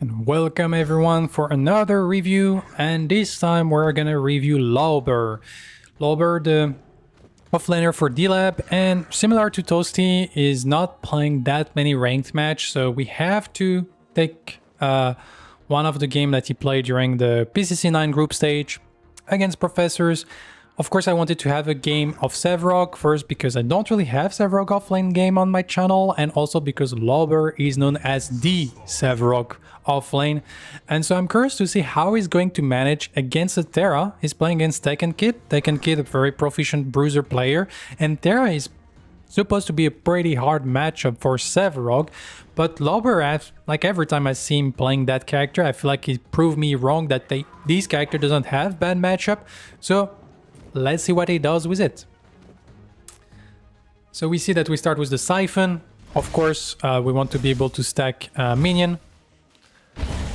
And welcome everyone for another review, and this time we're gonna review Lauber. Lauber, the offlaner for D-Lab, and similar to Toasty, is not playing that many ranked match, so we have to take one of the game that he played during the PCC9 group stage against Professors. Of course, I wanted to have a game of Sevarog first because I don't really have Sevarog Offlane game on my channel, and also because Lauber is known as the Sevarog Offlane. And so I'm curious to see how he's going to manage against a Terra. He's playing against Tekken Kid. Tekken Kid, a very proficient bruiser player, and Terra is supposed to be a pretty hard matchup for Sevarog. But Lauber, like every time I see him playing that character, I feel like he proved me wrong that this character doesn't have bad matchup. So let's see what he does with it. So we see that we start with the Siphon. Of course, we want to be able to stack minion.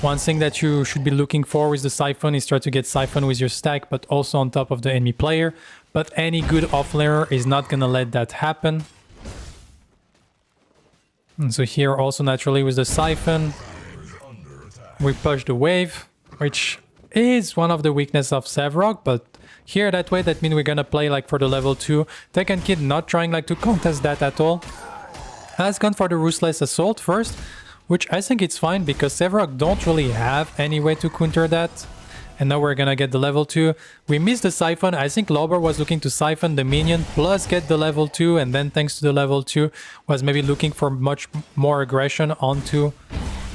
One thing that you should be looking for with the Siphon is try to get Siphon with your stack, but also on top of the enemy player. But any good offlaner is not gonna let that happen. And so here also naturally with the Siphon, we push the wave, which is one of the weaknesses of Sevarog, but here that way, that means we're gonna play like for the level 2. Tekken Kid not trying like to contest that at all. Has gone for the Ruthless Assault first, which I think it's fine because Sevarog don't really have any way to counter that. And now we're gonna get the level 2. We missed the Siphon. I think Lauber was looking to Siphon the minion plus get the level 2, and then thanks to the level 2 was maybe looking for much more aggression onto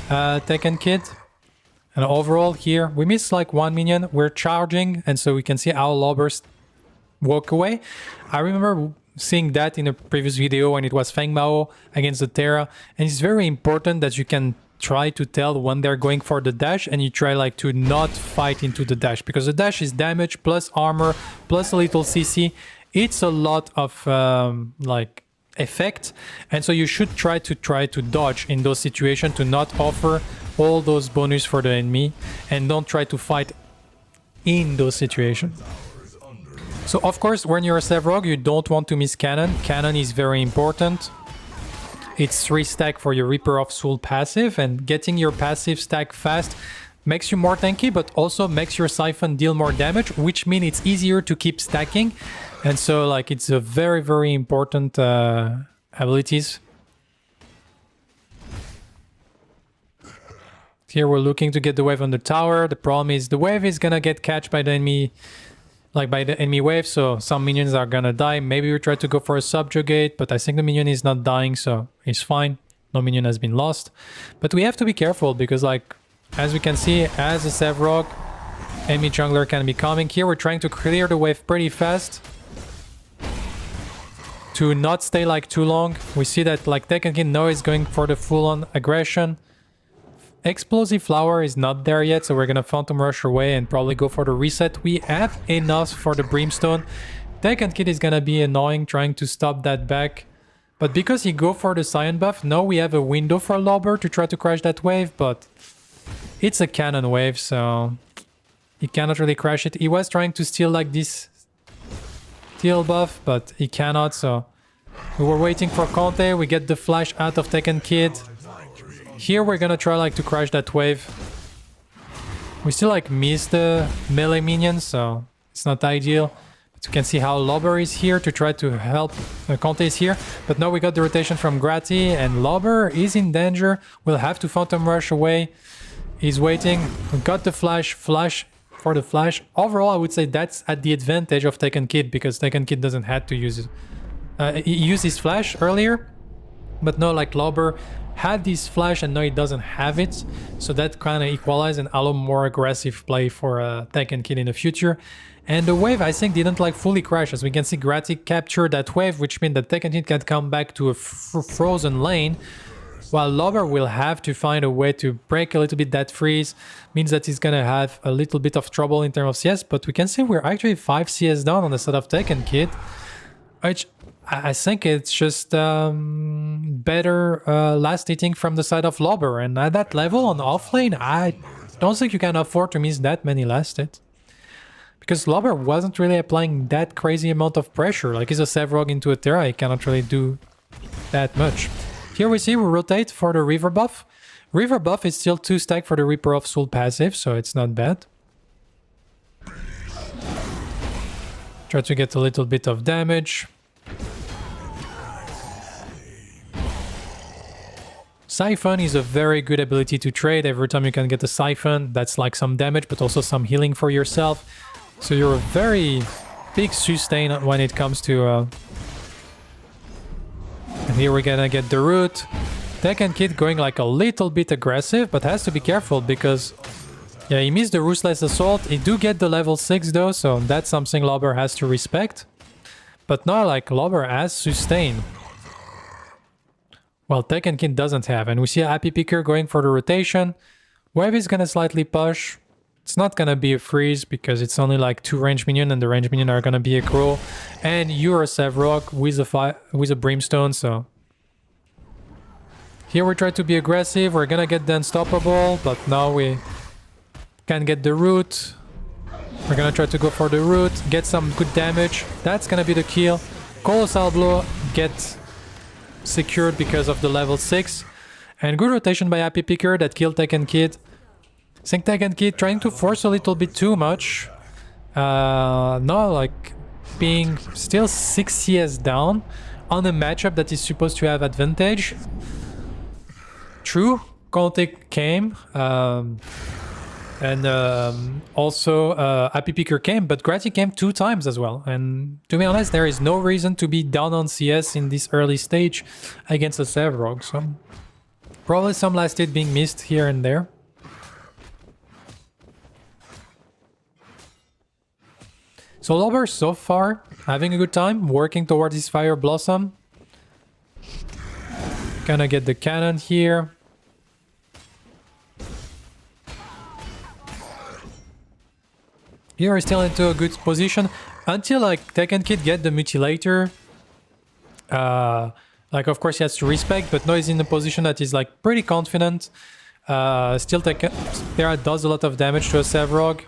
Tekken Kid. And overall here, we missed like one minion, we're charging, and so we can see how Lauber walk away. I remember seeing that in a previous video when it was Feng Mao against the Terra, and it's very important that you can try to tell when they're going for the dash, and you try like to not fight into the dash, because the dash is damage plus armor plus a little CC. It's a lot of like effect, and so you should try to dodge in those situations to not offer all those bonus for the enemy, and don't try to fight in those situations. So of course, when you're a Sevarog, you don't want to miss cannon. Cannon is very important. It's 3 stack for your Reaper of Soul passive, and getting your passive stack fast makes you more tanky, but also makes your Siphon deal more damage, which means it's easier to keep stacking. And so like it's a very, very important abilities. Here we're looking to get the wave on the tower. The problem is the wave is gonna get catched by the enemy, like by the enemy wave, so some minions are gonna die. Maybe we try to go for a subjugate, but I think the minion is not dying, so it's fine. No minion has been lost. But we have to be careful because, like, as we can see, as a Sevarog, enemy jungler can be coming. Here we're trying to clear the wave pretty fast to not stay like too long. We see that like Tekken Kid now is going for the full-on aggression. Explosive Flower is not there yet, so we're gonna Phantom Rush away and probably go for the reset. We have enough for the Brimstone. Tekken Kid is gonna be annoying trying to stop that back. But because he go for the Scion buff, now we have a window for Lauber to try to crash that wave, but it's a cannon wave, so he cannot really crash it. He was trying to steal like this steel buff, but he cannot, so we were waiting for Conte. We get the flash out of Tekken Kid. Here we're gonna try like to crash that wave. We still like miss the melee minions, so it's not ideal. But you can see how Lauber is here to try to help. Conte is here, but now we got the rotation from Grati, and Lauber is in danger. We'll have to Phantom Rush away. He's waiting. We got the flash for the flash. Overall, I would say that's at the advantage of Tekken Kid, because Tekken Kid doesn't have to use it. He used his flash earlier, but no, like Lauber had this flash and now he doesn't have it, so that kind of equalized and allow more aggressive play for Tekken Kid in the future. And the wave, I think, didn't like fully crash. As we can see, Grati captured that wave, which means that Tekken Kid can come back to a frozen lane, while Lauber will have to find a way to break a little bit that freeze. Means that he's gonna have a little bit of trouble in terms of CS, but we can see we're actually 5 CS down on the side of Tekken Kid, which I think it's just better last hitting from the side of Lauber. And at that level on offlane, I don't think you can afford to miss that many last hit. Because Lauber wasn't really applying that crazy amount of pressure. Like, he's a Sevarog into a Terra, he cannot really do that much. Here we see we rotate for the River buff. River buff is still 2 stack for the Reaper of Soul passive, so it's not bad. Try to get a little bit of damage. Siphon is a very good ability to trade. Every time you can get a Siphon, that's like some damage, but also some healing for yourself. So you're a very big sustain when it comes to... And here we're gonna get the root. Tekken Kid going like a little bit aggressive, but has to be careful because... Yeah, he missed the Ruthless Assault. He do get the level 6 though, so that's something Lauber has to respect. But now, like, Lauber has sustain. Well, Tekken Kid doesn't have. And we see a Happy Picker going for the rotation. Wave is gonna slightly push. It's not gonna be a freeze because it's only like 2 range minion and the range minion are gonna be a Crow. And you're a Sevarog with a Brimstone, so... Here we try to be aggressive. We're gonna get the Unstoppable, but now we... Can get the root. We're gonna try to go for the root, get some good damage. That's gonna be the kill. Colossal Blow get secured because of the level 6. And good rotation by Happy Picker that killed Tekken Kid. I think Tekken Kid trying to force a little bit too much. No, like being still 6 CS down on a matchup that is supposed to have advantage. True, Conte came. And also Happy Picker came, but Gratty came 2 times as well. And to be honest, there is no reason to be down on CS in this early stage against a Sevarog. So probably some last hit being missed here and there. So Lauber so far having a good time, working towards his Fire Blossom. Gonna get the cannon here. Here is still into a good position until like Tekken Kid get the Mutilator. Like of course he has to respect, but now he's in a position that is like pretty confident. Still Terra does a lot of damage to a Sevarog.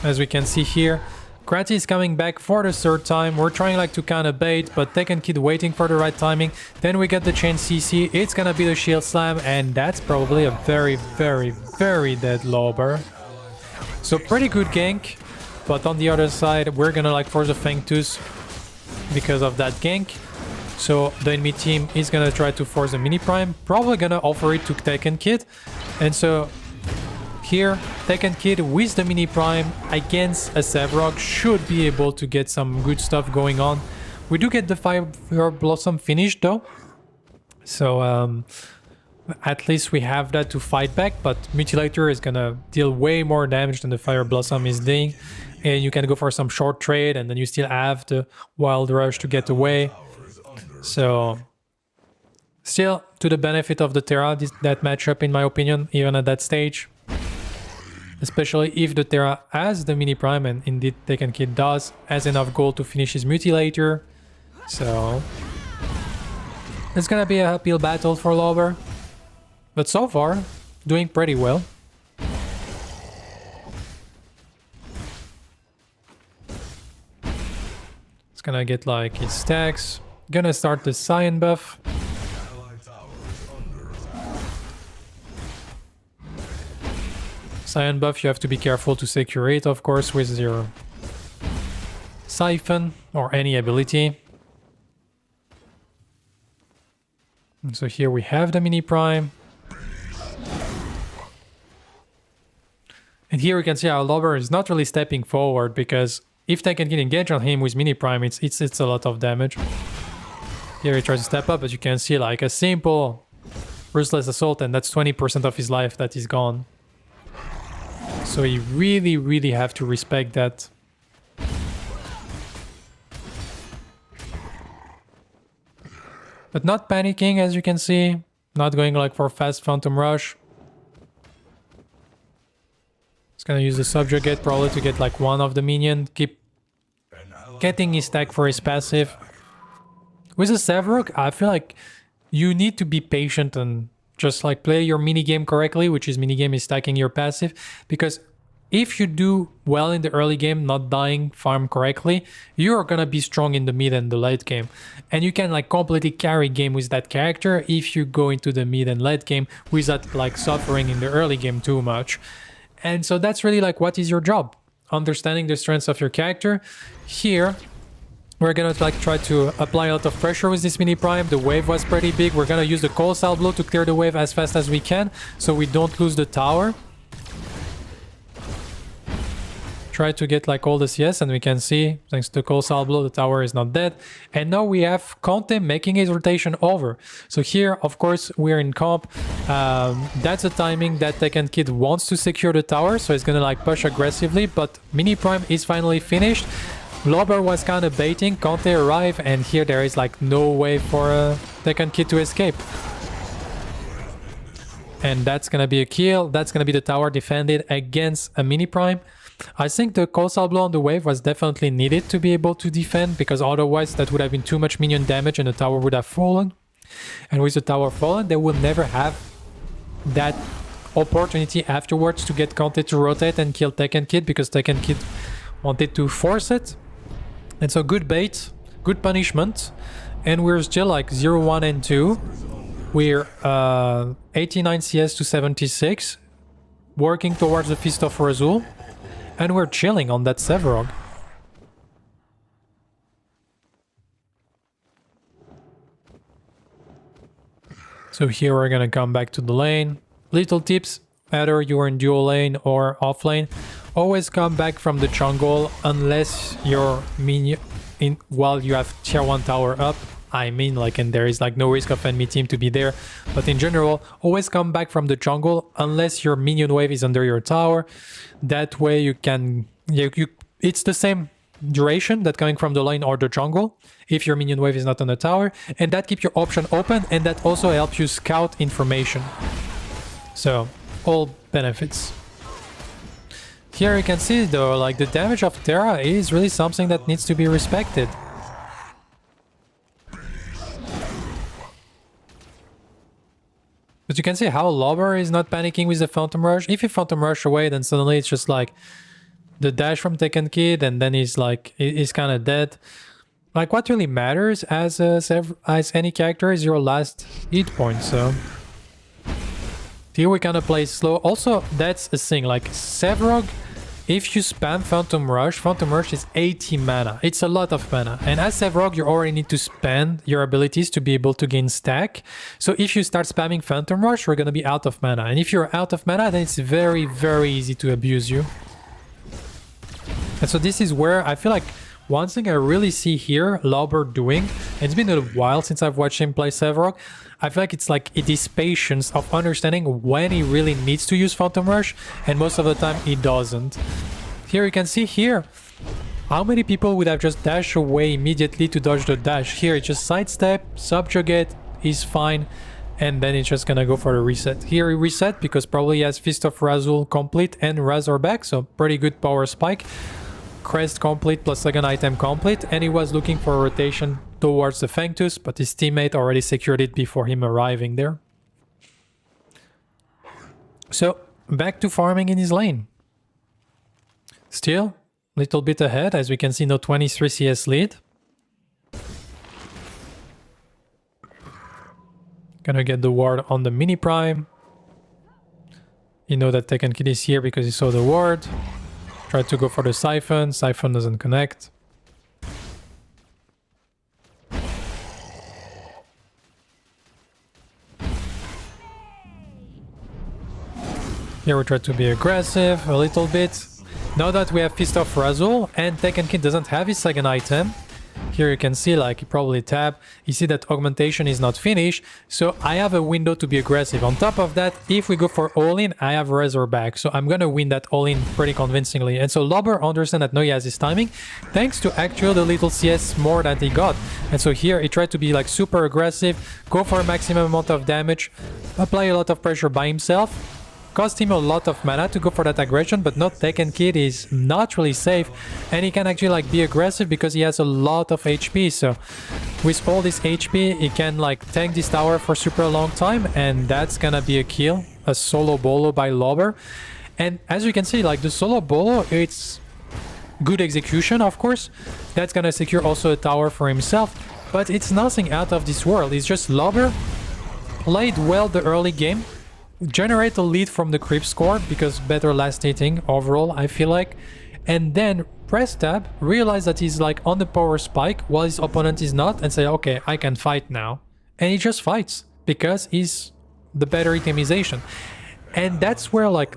As we can see here. Gratty is coming back for the 3rd time. We're trying like to kind of bait, but Tekken Kid waiting for the right timing. Then we get the chain CC. It's gonna be the Shield Slam, and that's probably a very, very, very dead Lauber. So pretty good gank, but on the other side, we're gonna like force a Fang Tooth because of that gank. So the enemy team is gonna try to force a Mini Prime, probably gonna offer it to Tekken Kid. And so here, Tekken Kid with the Mini Prime against a Sevarog should be able to get some good stuff going on. We do get the Fire Blossom finished though. So at least we have that to fight back, but Mutilator is gonna deal way more damage than the Fire Blossom is doing. And you can go for some short trade and then you still have the Wild Rush to get away. So still to the benefit of the Terra, that matchup in my opinion, even at that stage. Especially if the Terra has the Mini Prime, and indeed Tekken Kid does, has enough gold to finish his Mutilator. So it's gonna be a uphill battle for Lauber. But so far, doing pretty well. It's gonna get like his stacks. Gonna start the Cyan buff. Cyan buff, you have to be careful to secure it, of course, with your Siphon or any ability. And so here we have the Mini Prime. And here we can see how Lauber is not really stepping forward, because if they can get engaged on him with Mini Prime, it's a lot of damage. Here he tries to step up, but you can see like a simple Ruthless Assault, and that's 20% of his life that is gone. So you really, really have to respect that. But not panicking, as you can see. Not going like for fast Phantom Rush. It's gonna use the Subjugate probably to get like one of the minion. Keep getting his stack for his passive. With a Sevarog, I feel like you need to be patient and just like play your minigame correctly, which is minigame is stacking your passive. Because if you do well in the early game, not dying, farm correctly, you're gonna be strong in the mid and the late game. And you can like completely carry game with that character if you go into the mid and late game without like suffering in the early game too much. And so that's really like what is your job, understanding the strengths of your character. Here we're gonna like try to apply a lot of pressure with this mini prime. The wave was pretty big. We're gonna use the colossal blow to clear the wave as fast as we can so we don't lose the tower. Try to get like all the CS, and we can see thanks to colossal blow the tower is not dead. And now we have Conte making his rotation over. So here of course we're in comp. That's a timing that Tekken Kid wants to secure the tower, so he's gonna like push aggressively, but mini prime is finally finished. Lauber was kind of baiting, Conte arrived, and here there is like no way for Tekken Kid to escape. And that's gonna be a kill. That's gonna be the tower defended against a mini prime. I think the colossal blow on the wave was definitely needed to be able to defend, because otherwise that would have been too much minion damage and the tower would have fallen. And with the tower fallen, they will never have that opportunity afterwards to get Conte to rotate and kill Tekken Kid, because Tekken Kid wanted to force it. And so good bait, good punishment. And we're still like 0, 1, and 2. We're 89 CS to 76, working towards the Fist of Razul. And we're chilling on that Sevarog. So here we're gonna come back to the lane. Little tips, whether you're in dual lane or off lane, always come back from the jungle unless you're minion while you have tier 1 tower up. I mean, like, and there is like no risk of enemy team to be there. But in general, always come back from the jungle unless your minion wave is under your tower. That way you can, it's the same duration that coming from the lane or the jungle if your minion wave is not on the tower. And that keeps your option open, and that also helps you scout information. So, all benefits. Here you can see though, like the damage of Terra is really something that needs to be respected. But you can see how Lauber is not panicking with the Phantom Rush. If you Phantom Rush away, then suddenly it's just like the dash from Tekken Kid, and then he's like, he's kind of dead. Like what really matters as any character is your last hit point, so... Here we kind of play slow. Also, that's a thing, like Sevarog, if you spam Phantom Rush is 80 mana. It's a lot of mana. And as Sevarog, you already need to spend your abilities to be able to gain stack. So if you start spamming Phantom Rush, you're going to be out of mana. And if you're out of mana, then it's very, very easy to abuse you. And so this is where I feel like one thing I really see here Lauber doing, it's been a while since I've watched him play Sevarog, I feel like it's like it is patience of understanding when he really needs to use Phantom Rush, and most of the time he doesn't. Here you can see here how many people would have just dashed away immediately to dodge the dash. Here it's just sidestep, subjugate, he's fine, and then it's just gonna go for the reset. Here he reset because probably he has Fist of Razul complete and Razor back, so pretty good power spike. Crest complete plus second item complete, and he was looking for a rotation towards the Fangtus, but his teammate already secured it before him arriving there. So back to farming in his lane. Still a little bit ahead, as we can see, no 23 CS lead. Gonna get the ward on the mini prime. You know that Tekken Kid is here because he saw the ward. Try to go for the Siphon. Siphon doesn't connect. Here we try to be aggressive a little bit. Now that we have Fist of Razul and Tekken Kid doesn't have his second item, here you can see like he probably tapped. You see that augmentation is not finished, so I have a window to be aggressive. On top of that, if we go for all-in, I have Razor back, so I'm gonna win that all-in pretty convincingly. And so Lauber understands that now he has his timing, thanks to actually the little CS more that he got. And so here he tried to be like super aggressive, go for a maximum amount of damage, apply a lot of pressure by himself. Cost him a lot of mana to go for that aggression, but not Tekken Kid is not really safe, and he can actually like be aggressive because he has a lot of HP. So with all this HP, he can like tank this tower for super long time, and that's gonna be a kill, a solo bolo by Lauber. And as you can see, like the solo bolo, it's good execution, of course. That's gonna secure also a tower for himself, but it's nothing out of this world. It's just Lauber played well the early game, generate a lead from the creep score because better last hitting overall, I feel like, and then press tab, realize that he's like on the power spike while his opponent is not, and say, okay, I can fight now. And he just fights because he's the better itemization. And that's where like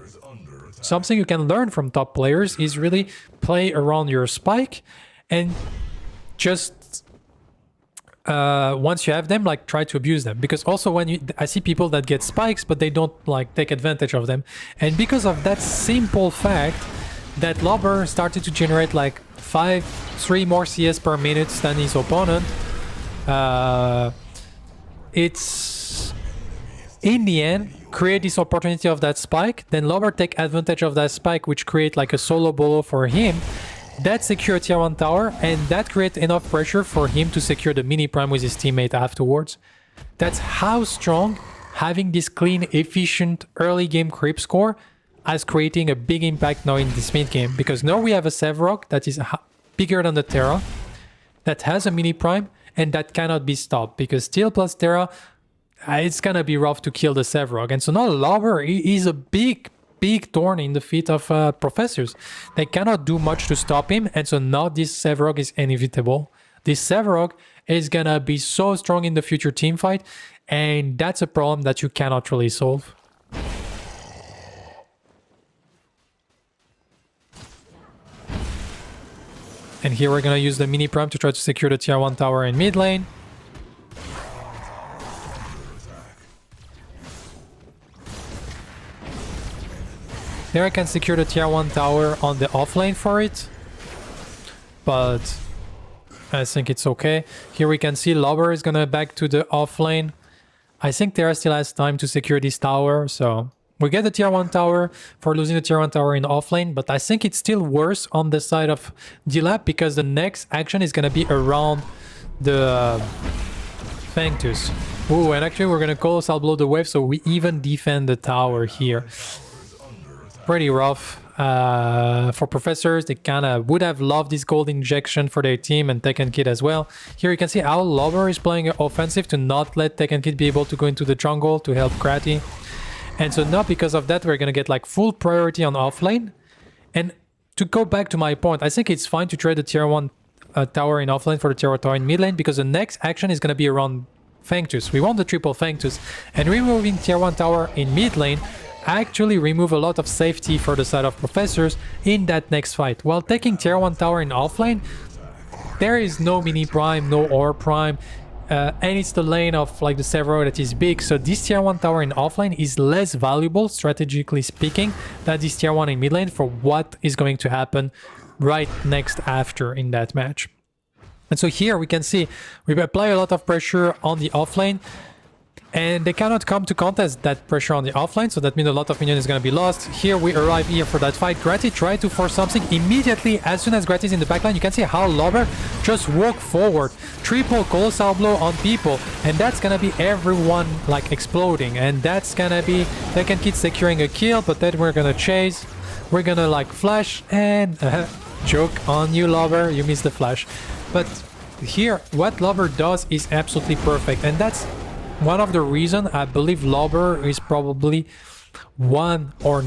something you can learn from top players is really play around your spike and just once you have them, like try to abuse them. Because also when I see people that get spikes but they don't like take advantage of them, and because of that simple fact that Lauber started to generate like 3 more CS per minute than his opponent, it's in the end create this opportunity of that spike, then Lauber take advantage of that spike, which create like a solo bolo for him. That secure tier 1 tower, and that create enough pressure for him to secure the mini prime with his teammate afterwards. That's how strong having this clean, efficient early game creep score as creating a big impact now in this mid game. Because now we have a Sevarog that is bigger than the Terra, that has a mini prime, and that cannot be stopped because Steel plus Terra, it's gonna be rough to kill the Sevarog. And so now Lauber is a big thorn in the feet of Professors. They cannot do much to stop him, and so now this Sevarog is inevitable. This Sevarog is gonna be so strong in the future team fight, and that's a problem that you cannot really solve. And here we're gonna use the mini prime to try to secure the tier 1 tower in mid lane. There I can secure the tier 1 tower on the offlane for it, but I think it's okay. Here we can see Lauber is gonna back to the offlane. I think Terra still has time to secure this tower, so we get the tier 1 tower for losing the tier 1 tower in offlane, but I think it's still worse on the side of D-Lab because the next action is gonna be around the Fangtus. Ooh, and actually we're gonna Colossal Blow the wave, so we even defend the tower here. Pretty rough for Professors. They kind of would have loved this gold injection for their team and Tekken Kid as well. Here you can see how Lauber is playing offensive to not let Tekken Kid be able to go into the jungle to help Kratty. And so now because of that, we're going to get like full priority on offlane. And to go back to my point, I think it's fine to trade the tier 1 tower in offlane for the tier 1 tower in mid lane because the next action is going to be around Fangtus. We want the triple Fangtus. And removing tier 1 tower in mid lane actually remove a lot of safety for the side of Professors in that next fight. While taking tier 1 tower in offlane, there is no mini prime, no ore prime, and it's the lane of like the Sevarog that is big, so this tier 1 tower in offlane is less valuable, strategically speaking, than this tier 1 in mid lane for what is going to happen right next after in that match. And so here we can see we apply a lot of pressure on the offlane, and they cannot come to contest that pressure on the offline, so that means a lot of minion is going to be lost. Here we arrive here for that fight. Gratty tried to force something immediately. As soon as Gratty is in the backline, you can see how Lauber just walk forward, triple Colossal Blow on people, and that's going to be everyone like exploding, and that's going to be Tekken Kid securing a kill, but then we're going to chase, we're going to like flash, and joke on you, Lauber, you missed the flash. But here, what Lauber does is absolutely perfect, and that's one of the reasons I believe Lauber is probably one or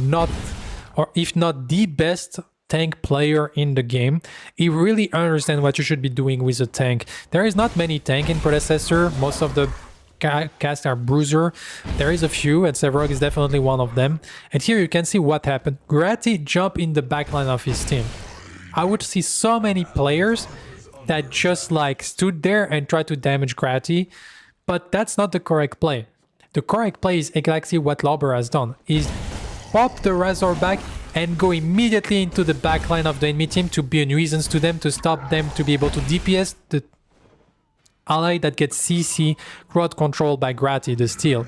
if not the best tank player in the game. He really understands what you should be doing with a tank. There is not many tank in Predecessor. Most of the cast are bruiser. There is a few, and Sevarog is definitely one of them. And here you can see what happened. Gratty jumped in the backline of his team. I would see so many players that just like stood there and tried to damage Gratty. But that's not the correct play. The correct play is exactly what Lauber has done. Is pop the Razorback and go immediately into the backline of the enemy team to be a nuisance to them, to stop them to be able to DPS the ally that gets CC crowd controlled by Gratty, the steal.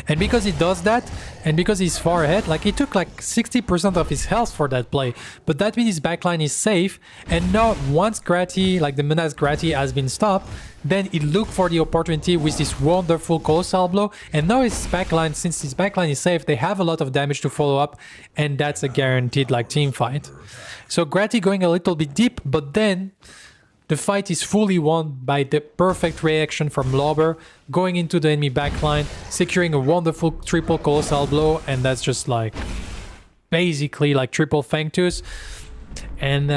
And because he does that, and because he's far ahead, like he took like 60% of his health for that play. But that means his backline is safe. And now once Grati, like the Menace Grati has been stopped, then he looked for the opportunity with this wonderful Colossal Blow. And now his backline, since his backline is safe, they have a lot of damage to follow up. And that's a guaranteed like team fight. So Grati going a little bit deep, but then the fight is fully won by the perfect reaction from Lauber, going into the enemy backline, securing a wonderful triple Colossal Blow, and that's just like basically like triple Fang Tooth. And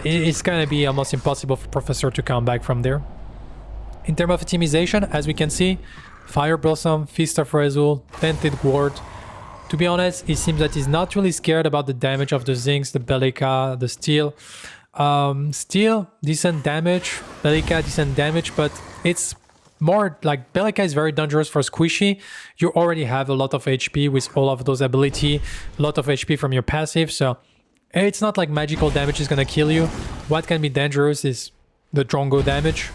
it's gonna be almost impossible for Professor to come back from there. In terms of optimization, as we can see, Fire Blossom, Feast of Rezul, Tented Ward. To be honest, it seems that he's not really scared about the damage of the Zincs, the Bellica, the Steel. Steel, decent damage, Bellica, decent damage, but it's more like Bellica is very dangerous for Squishy. You already have a lot of HP with all of those ability, a lot of HP from your passive, so it's not like magical damage is gonna kill you. What can be dangerous is the Drongo damage,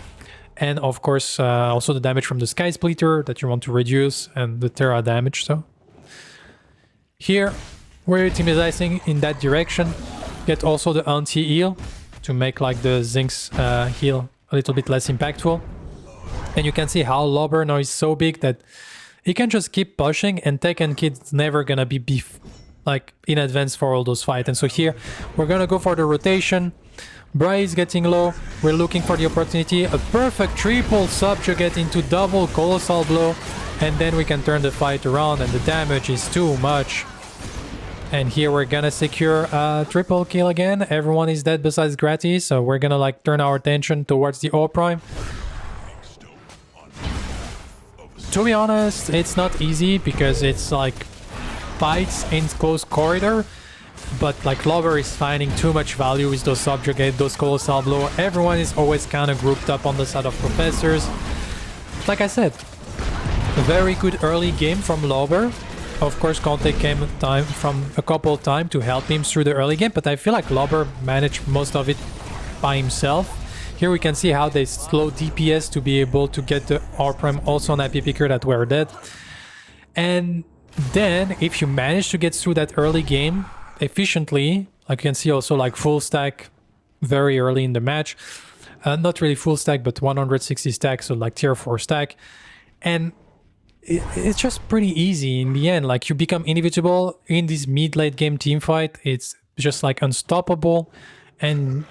and of course also the damage from the Sky Splitter that you want to reduce, and the Terra damage. So here we're optimizing in that direction. Get also the anti-heal to make like the Zincs heal a little bit less impactful. And you can see how Lauber now is so big that he can just keep pushing, and Tekken Kid's never gonna be like in advance for all those fights. And so here we're gonna go for the rotation. Bry is getting low. We're looking for the opportunity. A perfect triple subjugate into double Colossal Blow, and then we can turn the fight around, and the damage is too much. And here we're gonna secure a triple kill again. Everyone is dead besides Grati, so we're gonna like turn our attention towards the O Prime. To be honest, it's not easy because it's like fights in close corridor, but like Lauber is finding too much value with those subjugate, those Colossal Blow. Everyone is always kind of grouped up on the side of Professors. Like I said, a very good early game from Lauber. Of course, Conte came from a couple of times to help him through the early game, but I feel like Lauber managed most of it by himself. Here we can see how they slow DPS to be able to get the R-Prime also on AP Picker that were dead. And then, if you manage to get through that early game efficiently, like you can see also like full stack very early in the match. Not really full stack, but 160 stack, so like tier 4 stack. And it's just pretty easy in the end. Like you become inevitable in this mid-late game team fight. It's just like unstoppable, and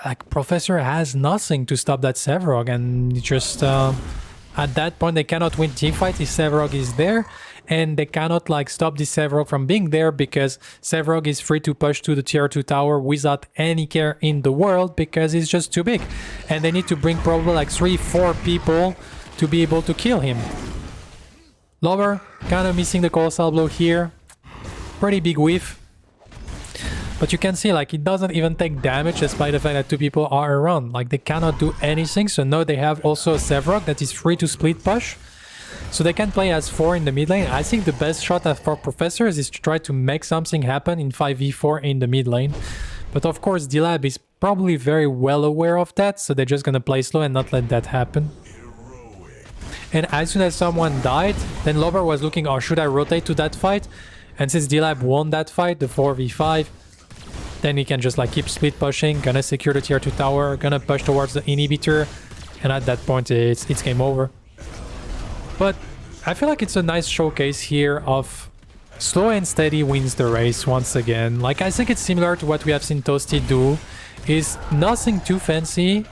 like Professor has nothing to stop that Sevarog, and just at that point they cannot win team fight if Sevarog is there, and they cannot like stop this Sevarog from being there because Sevarog is free to push to the tier 2 tower without any care in the world because he's just too big, and they need to bring probably like 3-4 people to be able to kill him. Lauber kind of missing the Colossal Blow here. Pretty big whiff. But you can see like it doesn't even take damage despite the fact that 2 people are around. Like they cannot do anything. So now they have also a Sevarog that is free to split push. So they can play as 4 in the mid lane. I think the best shot for Professors is to try to make something happen in 5v4 in the mid lane. But of course D-Lab is probably very well aware of that. So they're just gonna play slow and not let that happen. And as soon as someone died, then Lauber was looking, oh, should I rotate to that fight? And since D-Lab won that fight, the 4v5, then he can just like keep split pushing, gonna secure the tier 2 tower, gonna push towards the inhibitor, and at that point it's game over. But I feel like it's a nice showcase here of slow and steady wins the race once again. Like I think it's similar to what we have seen Toasty do, is nothing too fancy.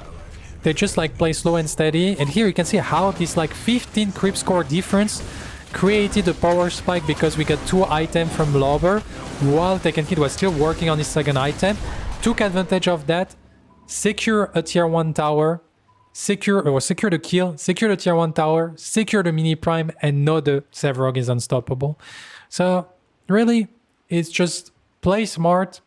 They just like play slow and steady, and here you can see how this like 15 creep score difference created a power spike because we got 2 items from Lauber while Tekken Kid was still working on his second item. Took advantage of that, secure a tier 1 tower, secure the kill, secure the tier 1 tower, secure the mini prime, and now the Sevarog is unstoppable. So really, it's just play smart.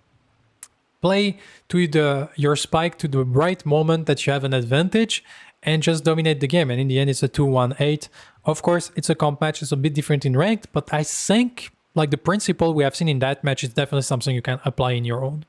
Play to your spike to the right moment that you have an advantage and just dominate the game. And in the end, it's a 2-1-8. Of course, it's a comp match. It's a bit different in ranked, but I think like the principle we have seen in that match is definitely something you can apply in your own.